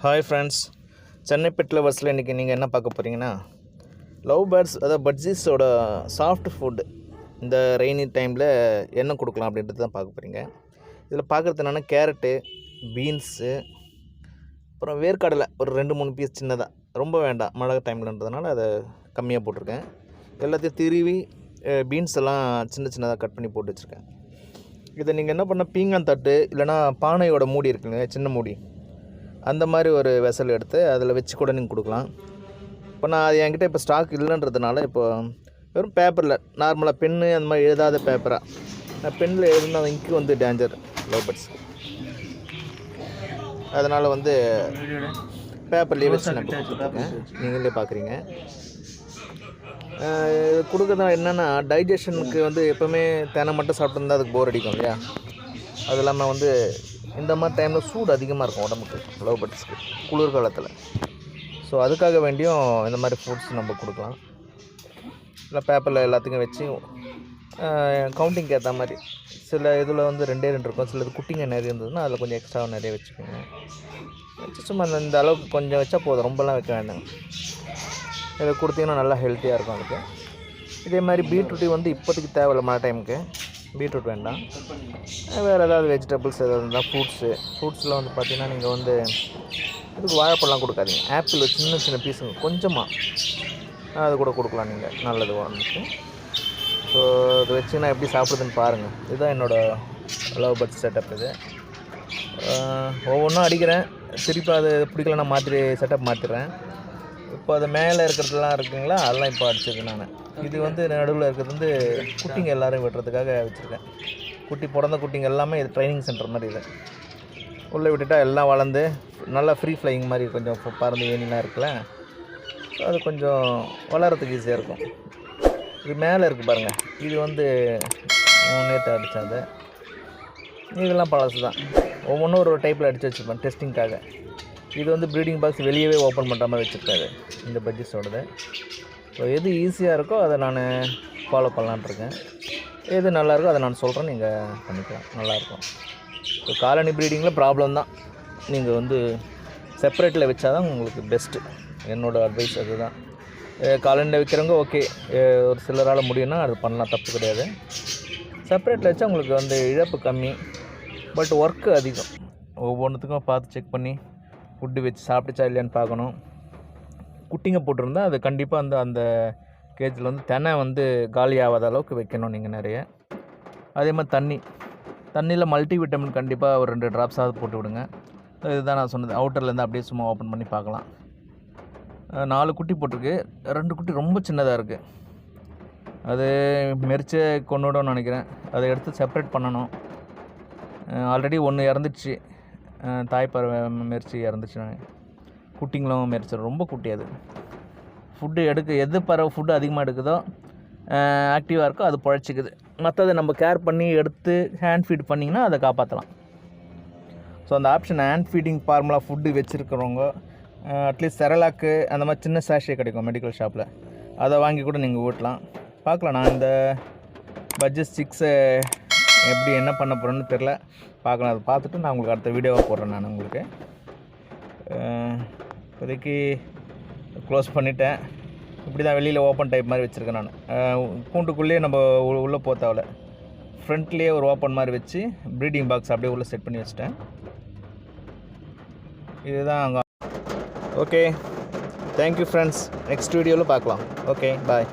Hi friends, Chennai bed லவர்ஸில் இன்றைக்கி நீங்கள் என்ன பார்க்க போகிறீங்கன்னா, lovebirds அதாவது பட்ஜீஸோட சாஃப்ட் ஃபுட் இந்த ரெய்னி டைமில் என்ன கொடுக்கலாம் அப்படின்றது தான் பார்க்க போகிறீங்க. இதில் பார்க்குறது என்னென்னா கேரட்டு, பீன்ஸு, அப்புறம் வேர்க்கடலை ஒரு 2-3 பீஸ் சின்னதாக, ரொம்ப வேண்டாம் மழை டைம்லன்றதுனால அதை கம்மியாக போட்டிருக்கேன். எல்லாத்தையும் திருவி பீன்ஸ் எல்லாம் சின்ன சின்னதாக கட் பண்ணி போட்டு வச்சுருக்கேன். இதை நீங்கள் என்ன பண்ணால் பீங்கான் தட்டு இல்லைனா பானையோட மூடி இருக்குங்க, சின்ன மூடி, அந்த மாதிரி ஒரு வெசல் எடுத்து அதில் வச்சு கூட நீங்கள் கொடுக்கலாம். இப்போ நான் அது என்கிட்ட இப்போ ஸ்டாக் இல்லைன்றதுனால இப்போ வெறும் பேப்பரில் நார்மலாக பென்னு அந்த மாதிரி எழுதாத பேப்பராக, நான் பென்னில் எழுதுனா இங்கு வந்து டேஞ்சர் லவ்பர்ட்ஸ்க்கு, அதனால் வந்து பேப்பர்லேயே வச்சு நான் கொடுத்துருக்கேன். நீங்களே பார்க்குறீங்க. கொடுக்குறதா என்னென்னா டைஜஷனுக்கு வந்து எப்போவுமே தேனை மட்டும் சாப்பிட்டுருந்தா அதுக்கு போர் அடிக்கும் இல்லையா. அது இல்லாமல் வந்து இந்த மாதிரி டைமில் சூடு அதிகமாக இருக்கும் உடம்புக்கு லவ்பர்ட்ஸ்க்கு குளிர்காலத்தில். ஸோ அதுக்காக வேண்டியும் இந்த மாதிரி ஃப்ரூட்ஸ் நம்ம கொடுக்கலாம். இல்லை பேப்பரில் எல்லாத்துக்கும் வச்சு கவுண்டிங்க்கு ஏற்ற மாதிரி சில இதில் வந்து 2 இருக்கும், சில இது குட்டிங்க நிறைய இருந்ததுன்னா அதில் கொஞ்சம் எக்ஸ்ட்ரா நிறைய வச்சுக்கோங்க. வச்சு சும்மா இந்த அளவுக்கு கொஞ்சம் வச்சா போதும், ரொம்பலாம் வைக்க வேண்டாம். இதை கொடுத்தீங்கன்னா நல்லா ஹெல்த்தியாக இருக்கும் அதுக்கு. இதே மாதிரி பீட்ரூட்டு வந்து இப்போதைக்கு தேவையில்லை, மழை டைமுக்கு பீட்ரூட் வேண்டாம். வேறு ஏதாவது வெஜிடபிள்ஸ் எதாவது இருந்தால் ஃப்ரூட்ஸில் வந்து பார்த்திங்கன்னா நீங்கள் வந்து இதுக்கு வாழைப்பழம் கொடுக்காதீங்க, ஆப்பிள் சின்ன சின்ன பீஸுங்க கொஞ்சமாக அது கூட கொடுக்கலாம் நீங்கள், நல்லது ஒன்றுக்கு. ஸோ இது வச்சு நான் எப்படி சாப்பிடுதுன்னு பாருங்கள். இதுதான் என்னோடய லவ்பர்ட்ஸ் செட்டப். இது ஒவ்வொன்றும் அடிக்கிறேன், திருப்பி அது பிடிக்கல நான் செட்டப் மாற்றிடுறேன். இப்போ அது மேலே இருக்கிறதுலாம் இருக்குங்களா, அதெல்லாம் இப்போ அடிச்சது நான். இது வந்து நடுவில் இருக்கிறது வந்து குட்டிங்க எல்லோரும் விடுறதுக்காக வச்சுருக்கேன். பிறந்த குட்டிங்க எல்லாமே இது ட்ரைனிங் சென்டர் மாதிரி. இது உள்ளே விட்டுட்டால் எல்லாம் வளர்ந்து நல்லா ஃப்ரீ ஃப்ளையிங் மாதிரி கொஞ்சம் பறந்து ஏனிலாம் இருக்குல்ல, அது கொஞ்சம் வளர்கிறதுக்கு ஈஸியாக இருக்கும். இது மேலே இருக்குது பாருங்கள், இது வந்து நேற்று அடித்தாது. இதெல்லாம் பழசு தான், ஒவ்வொன்றும் ஒரு டைப்பில் அடித்து வச்சுருப்பேன் டெஸ்டிங்காக. இது வந்து ப்ரீடிங் பாக்ஸ் வெளியவே ஓப்பன் பண்ணுற மாதிரி வச்சுருக்காரு இந்த பட்ஜெஸோடது. ஸோ எது ஈஸியாக இருக்கோ அதை நான் ஃபாலோ பண்ணலான்ட்ருக்கேன். எது நல்லாயிருக்கோ அதை நான் சொல்கிறேன், நீங்கள் பண்ணிக்கலாம், நல்லாயிருக்கும். ஸோ காலனி ப்ரீடிங்கில் ப்ராப்ளம் தான், நீங்கள் வந்து செப்பரேட்டில் வச்சா தான் உங்களுக்கு பெஸ்ட்டு. என்னோடய அட்வைஸ் அது தான். காலனியில் வைக்கிறவங்க ஓகே, ஒரு சிலரால் முடியும்னா அது பண்ணலாம், தப்பு கிடையாது. செப்பரேட்டில் வச்சா உங்களுக்கு வந்து இழப்பு கம்மி, பட் ஒர்க்கு அதிகம். ஒவ்வொன்றுத்துக்கும் பார்த்து செக் பண்ணி ஃபுட்டு வச்சு சாப்பிட்டுச்சா இல்லையான்னு பார்க்கணும். குட்டிங்க போட்டிருந்தா அது கண்டிப்பாக வந்து அந்த கேஜில் வந்து தெனை வந்து காலி ஆகாத அளவுக்கு வைக்கணும் நீங்கள் நிறைய. அதே மாதிரி தண்ணியில் மல்டி விட்டமின் கண்டிப்பாக ஒரு 2 ட்ராப்ஸாவது போட்டு விடுங்க. இதுதான் நான் சொன்னது. அவுட்டர்லேருந்து அப்படியே சும்மா ஓப்பன் பண்ணி பார்க்கலாம். 4 குட்டி போட்டிருக்கு, 2 குட்டி ரொம்ப சின்னதாக இருக்குது. அது மெரிச்சே கொண்டுவிடணும்னு நினைக்கிறேன். அதை எடுத்து செப்பரேட் பண்ணணும். ஆல்ரெடி 1 இறந்துச்சு, தாய்ப்பறவை மெரிச்சு இறந்துச்சு. குட்டிங்களும் மெரிச்சு ரொம்ப குட்டி. அது ஃபுட்டு எது பறவை ஃபுட்டு அதிகமாக எடுக்குதோ ஆக்டிவாக இருக்கோ அது பழச்சிக்குது. மற்றதை நம்ம கேர் பண்ணி எடுத்து ஹேண்ட் ஃபீட் பண்ணிங்கன்னா அதை காப்பாற்றலாம். ஸோ அந்த option hand feeding formula food வச்சுருக்கிறவங்க அட்லீஸ்ட் செரலாக்கு அந்த மாதிரி சின்ன சாஷே கிடைக்கும் மெடிக்கல் ஷாப்பில், அதை வாங்கி கூட நீங்கள் ஊட்டலாம். பார்க்கலாம். நான் இந்த பட்ஜெட் 6 எப்படி என்ன பண்ண போகிறேன்னு தெரில, பார்க்கலாம். அதை பார்த்துட்டு நான் உங்களுக்கு அடுத்த வீடியோவாக போடுறேன். நான் உங்களுக்கு இப்போதைக்கு க்ளோஸ் பண்ணிட்டேன். இப்படி தான் வெளியில் ஓப்பன் டைப் மாதிரி வச்சுருக்கேன் நான். கூண்டுக்குள்ளேயே நம்ம உள்ளே போத்தாவில் ஃப்ரண்ட்லேயே ஒரு ஓப்பன் மாதிரி வச்சு ப்ரீடிங் பாக்ஸ் அப்படியே உள்ளே செட் பண்ணி வச்சுட்டேன். இதுதான் அங்கே. Okay, thank you friends. நெக்ஸ்ட் வீடியோவில் பார்க்கலாம். ஓகே, பாய்.